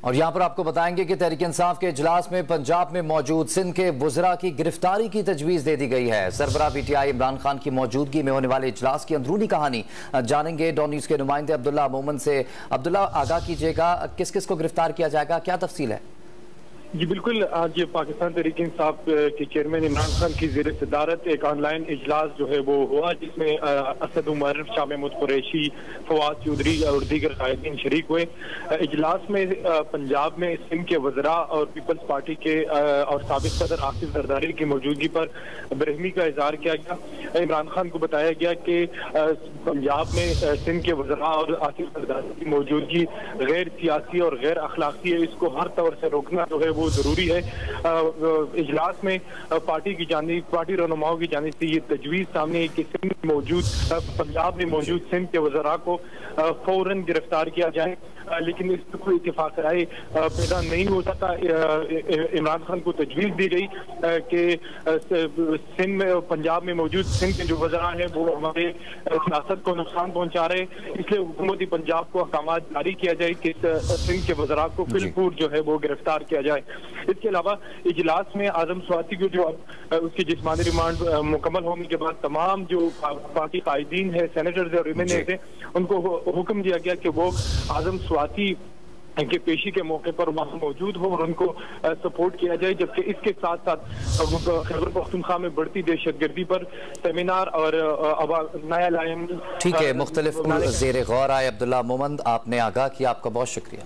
और यहाँ पर आपको बताएंगे कि तहरीक इंसाफ के इजलास में पंजाब में मौजूद सिंध के वुज़रा की गिरफ्तारी की तजवीज़ दे दी गई है। सरबराह PTI इमरान खान की मौजूदगी में होने वाले इजलास की अंदरूनी कहानी जानेंगे डॉन न्यूज़ के नुमाइंदे अब्दुल्ला मोमन से। अब्दुल्ला, आगाह कीजिएगा, किस किस को गिरफ्तार किया जाएगा, क्या तफसील है? जी बिल्कुल, आज पाकिस्तान तहरीक इंसाफ के चेयरमैन इमरान खान की ज़ेर सदारत एक ऑनलाइन इजलास जो है वो हुआ, जिसमें असद उमर, शाह महमूद कुरैशी, फवाद चौधरी और दीगर कायदीन शरीक हुए। इजलास में पंजाब में सिंध के वज़रा और पीपल्स पार्टी के और साबिक़ सदर आसिफ जरदारी की मौजूदगी पर बरहमी का इजहार किया गया। इमरान खान को बताया गया कि पंजाब में सिंध के वज़रा और आसिफ जरदारी की मौजूदगी गैर सियासी और गैर अखलाकी है, इसको हर तौर से रोकना जो है वो जरूरी है। इजलास में पार्टी रहनुमाओं की जानिब से ये तजवीज़ सामने है कि सिंध में मौजूद पंजाब में मौजूद सिंध के वज़रा को फौरन गिरफ्तार किया जाए, लेकिन इस पर कोई इत्तेफाक राय पैदा नहीं हो सका। इमरान खान को तजवीज़ दी गई कि सिंध में पंजाब में मौजूद सिंध के जो वज़रा हैं वो हमारे सियासत को नुकसान पहुँचा रहे, इसलिए हुकूमती पंजाब को अहकाम जारी किया जाए कि सिंध के वज़रा को फिलपूर जो है वो गिरफ्तार किया जाए। इसके अलावा इजलास में आजम स्वाति को जो उसकी जिस्मानी रिमांड मुकम्मल होने के बाद तमाम जो पार्टी कायदीन है, सेनेटर्स और एमएनए थे, उनको हुक्म दिया गया कि वो आजम स्वाति के पेशी के मौके पर वहाँ मौजूद हो और उनको सपोर्ट किया जाए। जबकि इसके साथ साथ खैबर पख्तूनख्वा में बढ़ती दहशतगर्दी पर सेमिनार और नया लाइन ठीक है, मुख्तलिफ ज़ेर गौर आए। अब्दुल्ला मोमन, आपने आगाह किया, आपका बहुत शुक्रिया।